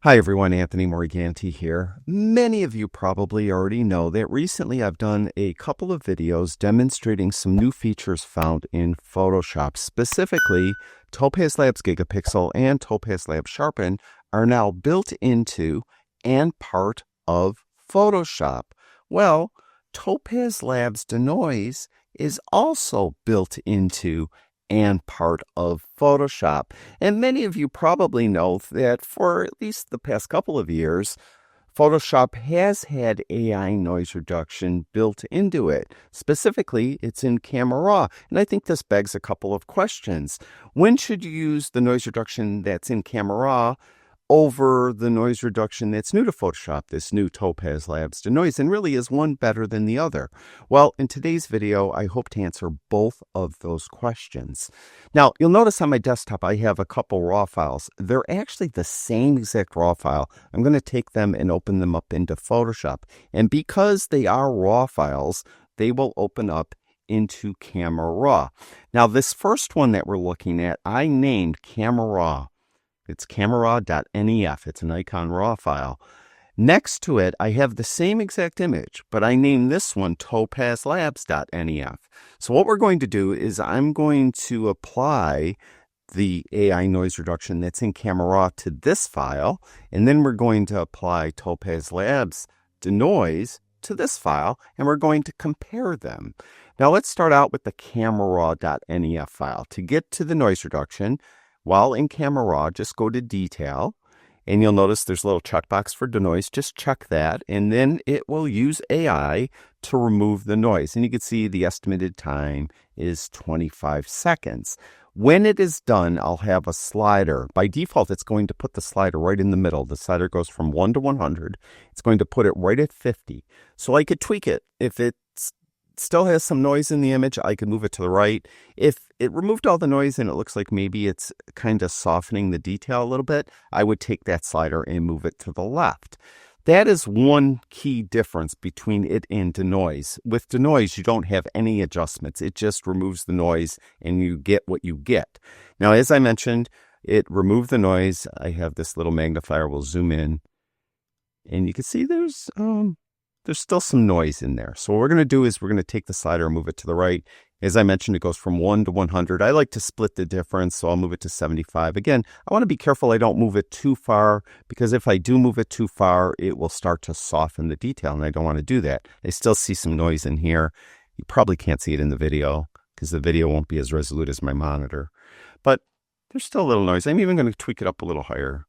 Hi everyone, Anthony Morganti here. Many of you probably already know that recently I've done a couple of videos demonstrating some new features found in Photoshop. Specifically, Topaz Labs Gigapixel and Topaz Labs Sharpen are now built into and part of Photoshop. Well, Topaz Labs Denoise is also built into and part of Photoshop. And many of you probably know that for at least the past couple of years, Photoshop has had AI noise reduction built into it. Specifically, it's in Camera Raw. And I think this begs a couple of questions. When should you use the noise reduction that's in Camera Raw over the noise reduction that's new to Photoshop, this new Topaz Labs Denoise, and really is one better than the other? Well, in today's video, I hope to answer both of those questions. Now, you'll notice on my desktop, I have a couple raw files. They're actually the same exact raw file. I'm going to take them and open them up into Photoshop. And because they are raw files, they will open up into Camera Raw. Now, this first one that we're looking at, I named Camera Raw. It's camera.nef. It's an icon raw file. Next to it, I have the same exact image, but I named this one topazlabs.nef. So what we're going to do is I'm going to apply the AI noise reduction that's in Camera Raw to this file, and then we're going to apply Topaz Labs Denoise to this file, and we're going to compare them. Now let's start out with the camera.raw.nef file. To get to the noise reduction, while in Camera Raw, just go to Detail, and you'll notice there's a little checkbox for denoise. Just check that, and then it will use AI to remove the noise. And you can see the estimated time is 25 seconds. When it is done, I'll have a slider. By default, it's going to put the slider right in the middle. The slider goes from 1 to 100. It's going to put it right at 50. So I could tweak it. If it still has some noise in the image, I could move it to the right. If it removed all the noise and it looks like maybe it's kind of softening the detail a little bit, I would take that slider and move it to the left. That is one key difference between it and denoise. With denoise, you don't have any adjustments. It just removes the noise and you get what you get. Now, as I mentioned, it removed the noise. I have this little magnifier. We'll zoom in, and you can see there's still some noise in there. So what we're going to do is we're going to take the slider and move it to the right. As I mentioned, it goes from 1 to 100. I like to split the difference, so I'll move it to 75. Again, I want to be careful I don't move it too far, because if I do move it too far, it will start to soften the detail, and I don't want to do that. I still see some noise in here. You probably can't see it in the video, because the video won't be as resolute as my monitor. But there's still a little noise. I'm even going to tweak it up a little higher.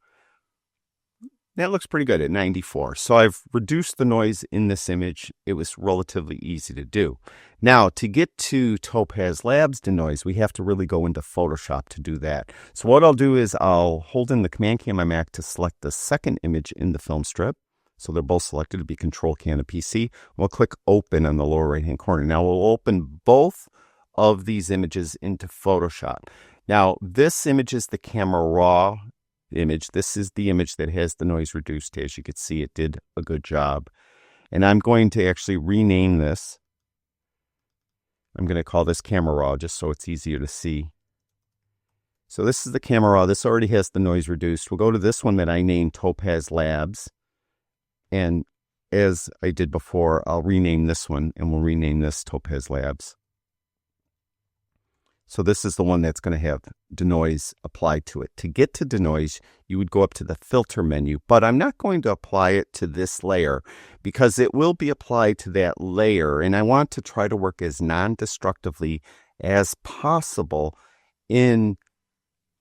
That looks pretty good at 94. So I've reduced the noise in this image. It was relatively easy to do. Now, to get to Topaz Labs Denoise, we have to really go into Photoshop to do that. So what I'll do is I'll hold in the Command key on my Mac to select the second image in the film strip. So they're both selected to be Control key on a PC. We'll click Open on the lower right-hand corner. Now we'll open both of these images into Photoshop. Now, this image is the Camera Raw image. This is the image that has the noise reduced. As you can see, it did a good job. And I'm going to actually rename this. I'm going to call this Camera Raw just so it's easier to see. So this is the Camera Raw. This already has the noise reduced. We'll go to this one that I named Topaz Labs. And as I did before, I'll rename this one, and we'll rename this Topaz Labs. So this is the one that's going to have denoise applied to it. To get to denoise, you would go up to the filter menu, but I'm not going to apply it to this layer because it will be applied to that layer, and I want to try to work as non-destructively as possible in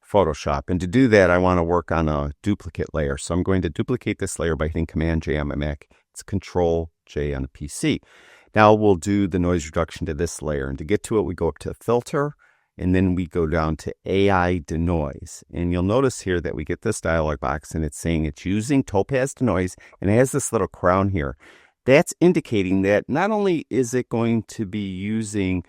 Photoshop. And to do that, I want to work on a duplicate layer. So I'm going to duplicate this layer by hitting Command J on my Mac. It's Control J on the PC. Now we'll do the noise reduction to this layer, and to get to it, we go up to Filter, and then we go down to AI Denoise. And you'll notice here that we get this dialog box, and it's saying it's using Topaz Denoise, and it has this little crown here. That's indicating that not only is it going to be using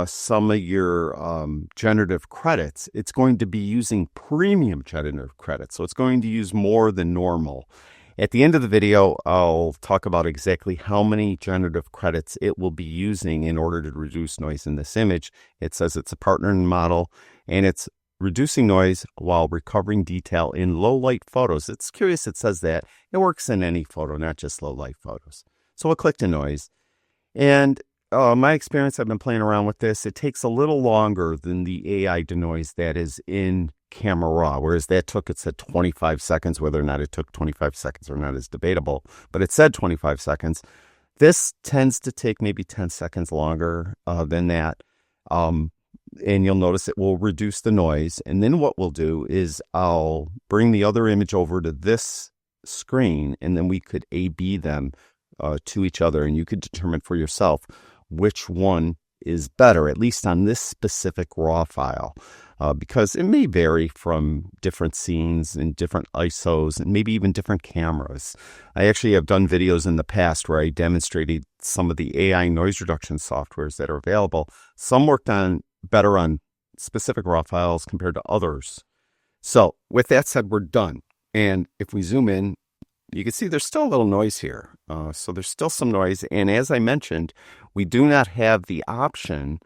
some of your generative credits, it's going to be using premium generative credits. So it's going to use more than normal. At the end of the video, I'll talk about exactly how many generative credits it will be using in order to reduce noise in this image. It says it's a partner model, and it's reducing noise while recovering detail in low light photos. It's curious it says that. It works in any photo, not just low light photos. So we'll click denoise. And my experience, I've been playing around with this. It takes a little longer than the AI denoise that is in Camera Raw, whereas that took, it said 25 seconds. Whether or not it took 25 seconds or not is debatable, but it said 25 seconds. This tends to take maybe 10 seconds longer than that. And you'll notice it will reduce the noise. And then what we'll do is I'll bring the other image over to this screen, and then we could A/B them to each other, and you could determine for yourself which one is better, at least on this specific raw file, because it may vary from different scenes and different ISOs and maybe even different cameras. I actually have done videos in the past where I demonstrated some of the AI noise reduction softwares that are available. Some worked better on specific raw files compared to others. So with that said, we're done. And if we zoom in, you can see there's still a little noise here. So there's still some noise. And as I mentioned, we do not have the option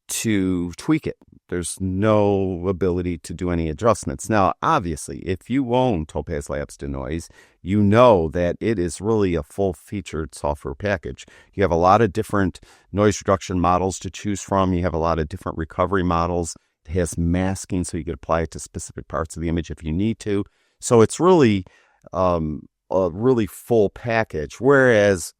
to tweak it. There's no ability to do any adjustments. Now, obviously, if you own Topaz Labs Denoise, you know that it is really a full-featured software package. You have a lot of different noise reduction models to choose from. You have a lot of different recovery models. It has masking, so you can apply it to specific parts of the image if you need to. So it's really a really full package, whereas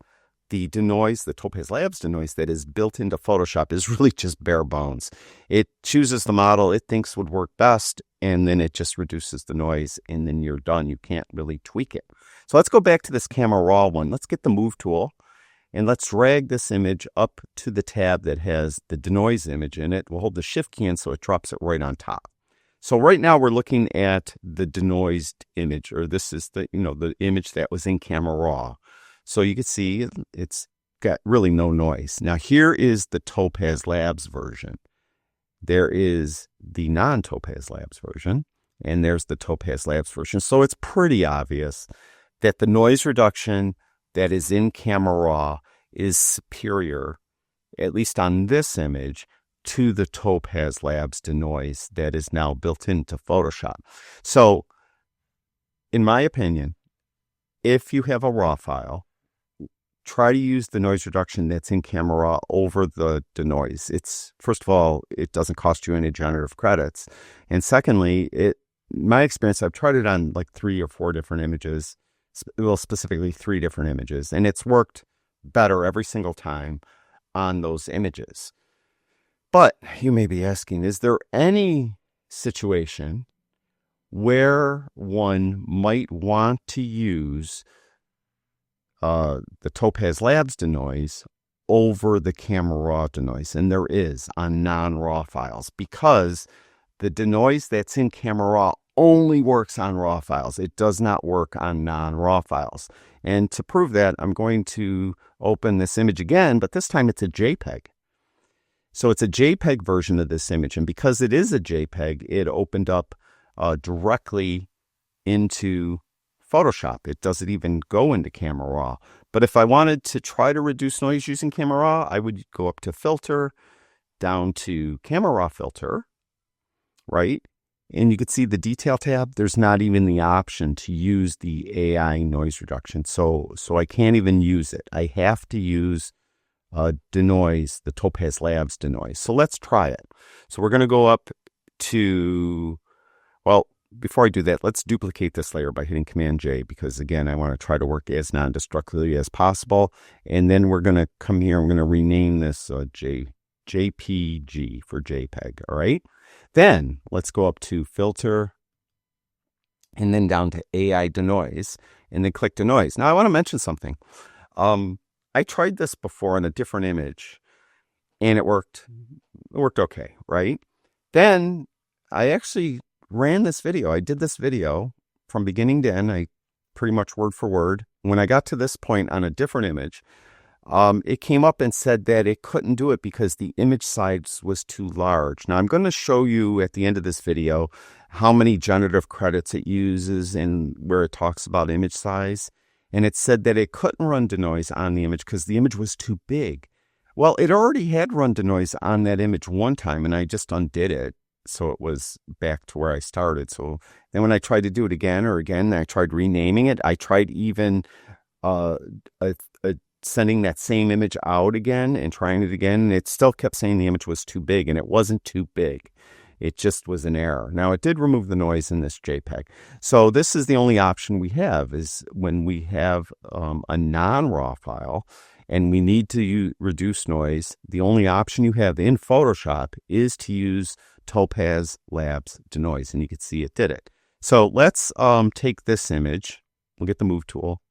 the denoise, the Topaz Labs Denoise that is built into Photoshop is really just bare bones. It chooses the model it thinks would work best, and then it just reduces the noise, and then you're done. You can't really tweak it. So let's go back to this Camera Raw one. Let's get the Move tool, and let's drag this image up to the tab that has the denoise image in it. We'll hold the Shift key in so it drops it right on top. So right now we're looking at the denoised image, or this is the image that was in Camera Raw. So you can see it's got really no noise. Now here is the Topaz Labs version. There is the non-Topaz Labs version, and there's the Topaz Labs version. So it's pretty obvious that the noise reduction that is in Camera Raw is superior, at least on this image, to the Topaz Labs Denoise that is now built into Photoshop. So in my opinion, if you have a raw file, try to use the noise reduction that's in Camera Raw over the denoise. It's, first of all, it doesn't cost you any generative credits. And secondly, my experience, I've tried it on like 3 or 4 different images, well, specifically 3 different images, and it's worked better every single time on those images. But you may be asking, is there any situation where one might want to use the Topaz Labs Denoise over the Camera Raw Denoise? And there is on non-raw files, because the denoise that's in Camera Raw only works on raw files. It does not work on non-raw files. And to prove that, I'm going to open this image again, but this time it's a JPEG. So it's a JPEG version of this image. And because it is a JPEG, it opened up directly into Photoshop. It doesn't even go into Camera Raw. But if I wanted to try to reduce noise using Camera Raw, I would go up to Filter, down to Camera Raw Filter, right? And you can see the Detail tab. There's not even the option to use the AI noise reduction. So I can't even use it. I have to use Denoise, the Topaz Labs Denoise. So let's try it. So we're going to go up to, well, before I do that, let's duplicate this layer by hitting Command J, because again, I want to try to work as non-destructively as possible. And then we're going to come here, I'm going to rename this JPG for JPEG. All right. Then let's go up to Filter, and then down to AI Denoise, and then click Denoise. Now I want to mention something. I tried this before on a different image, and it worked okay, right? Then I actually ran this video. I did this video from beginning to end, pretty much word for word. When I got to this point on a different image, it came up and said that it couldn't do it because the image size was too large. Now I'm going to show you at the end of this video how many generative credits it uses and where it talks about image size. And it said that it couldn't run denoise on the image because the image was too big. Well, it already had run denoise on that image one time, and I just undid it. so it was back to where I started. So then when I tried to do it again, I tried renaming it. I tried even sending that same image out again and trying it again, and it still kept saying the image was too big, and it wasn't too big. It just was an error. Now, it did remove the noise in this JPEG. So this is the only option we have, is when we have a non-RAW file and we need to reduce noise, the only option you have in Photoshop is to use Topaz Labs Denoise, and you can see it did it. So let's take this image. We'll get the Move tool.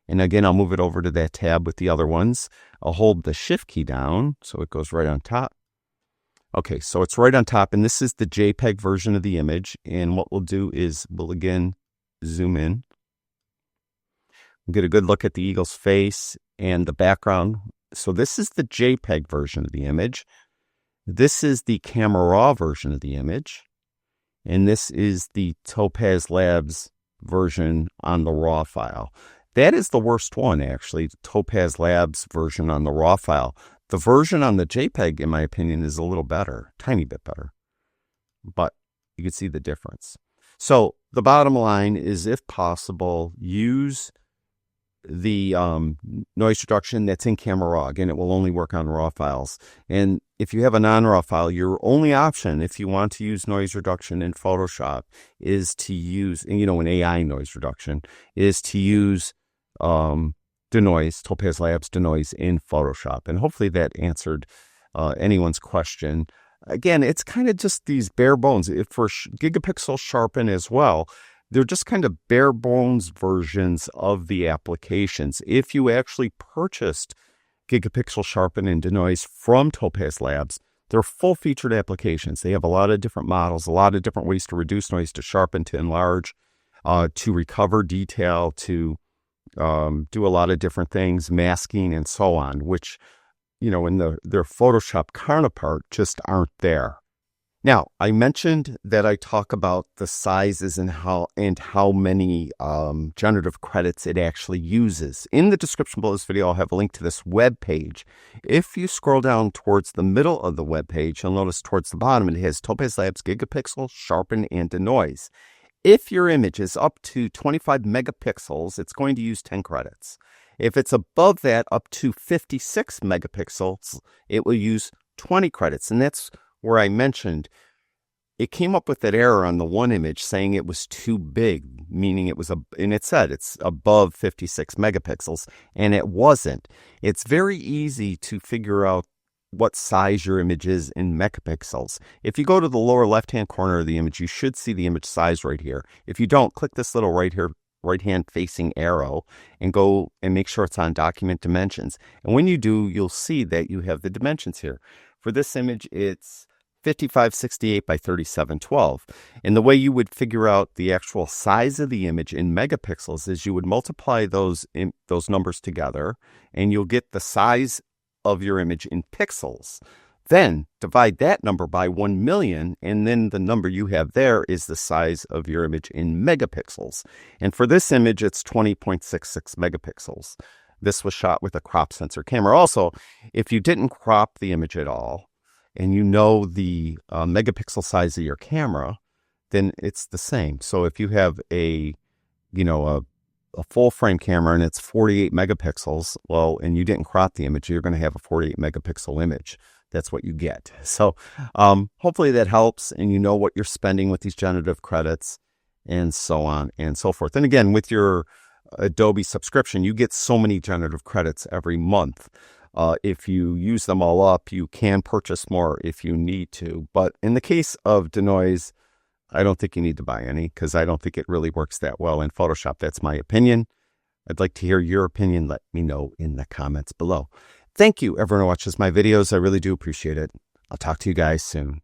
And again, I'll move it over to that tab with the other ones. I'll hold the Shift key down so it goes right on top. Okay, so it's right on top, and this is the JPEG version of the image. And what we'll do is we'll again zoom in. We'll get a good look at the eagle's face and the background. So this is the JPEG version of the image. This is the Camera Raw version of the image. And this is the Topaz Labs version on the RAW file. That is the worst one, actually, the Topaz Labs version on the RAW file. The version on the JPEG, in my opinion, is a little better, tiny bit better, but you can see the difference. So the bottom line is, if possible, use the noise reduction that's in Camera Raw. Again, it will only work on RAW files. And if you have a non-RAW file, your only option, if you want to use noise reduction in Photoshop, is to use, an AI noise reduction, is to use Denoise, Topaz Labs Denoise in Photoshop. And hopefully that answered anyone's question. Again, it's kind of just these bare bones. For gigapixel sharpen as well, they're just kind of bare bones versions of the applications. If you actually purchased gigapixel sharpen and Denoise from Topaz Labs, they're full-featured applications. They have a lot of different models, a lot of different ways to reduce noise, to sharpen, to enlarge, to recover detail, to do a lot of different things, masking and so on, which, in their Photoshop counterpart just aren't there. Now, I mentioned that I talk about the sizes and how many generative credits it actually uses. In the description below this video, I'll have a link to this web page. If you scroll down towards the middle of the web page, you'll notice towards the bottom it has Topaz Labs Gigapixel, Sharpen, and Denoise. If your image is up to 25 megapixels, it's going to use 10 credits. If it's above that, up to 56 megapixels, it will use 20 credits. And that's where I mentioned it came up with that error on the one image saying it was too big, meaning and it said it's above 56 megapixels, and it wasn't. It's very easy to figure out what size your image is in megapixels. If you go to the lower left-hand corner of the image, you should see the image size right here. If you don't, click this little right-hand facing arrow and go and make sure it's on Document Dimensions. And when you do, you'll see that you have the dimensions here. For this image, it's 5568 by 3712. And the way you would figure out the actual size of the image in megapixels is you would multiply those numbers together, and you'll get the size of your image in pixels. Then divide that number by 1 million, and then the number you have there is the size of your image in megapixels. And for this image, it's 20.66 megapixels. This was shot with a crop sensor camera. Also, if you didn't crop the image at all, and you know the megapixel size of your camera, then it's the same. So if you have a full frame camera and it's 48 megapixels, well, and you didn't crop the image, you're going to have a 48 megapixel image. That's what you get. So hopefully that helps, and you know what you're spending with these generative credits and so on and so forth. And again, with your Adobe subscription, you get so many generative credits every month. If you use them all up, you can purchase more if you need to. But in the case of Denoise, I don't think you need to buy any, because I don't think it really works that well in Photoshop. That's my opinion. I'd like to hear your opinion. Let me know in the comments below. Thank you, everyone who watches my videos. I really do appreciate it. I'll talk to you guys soon.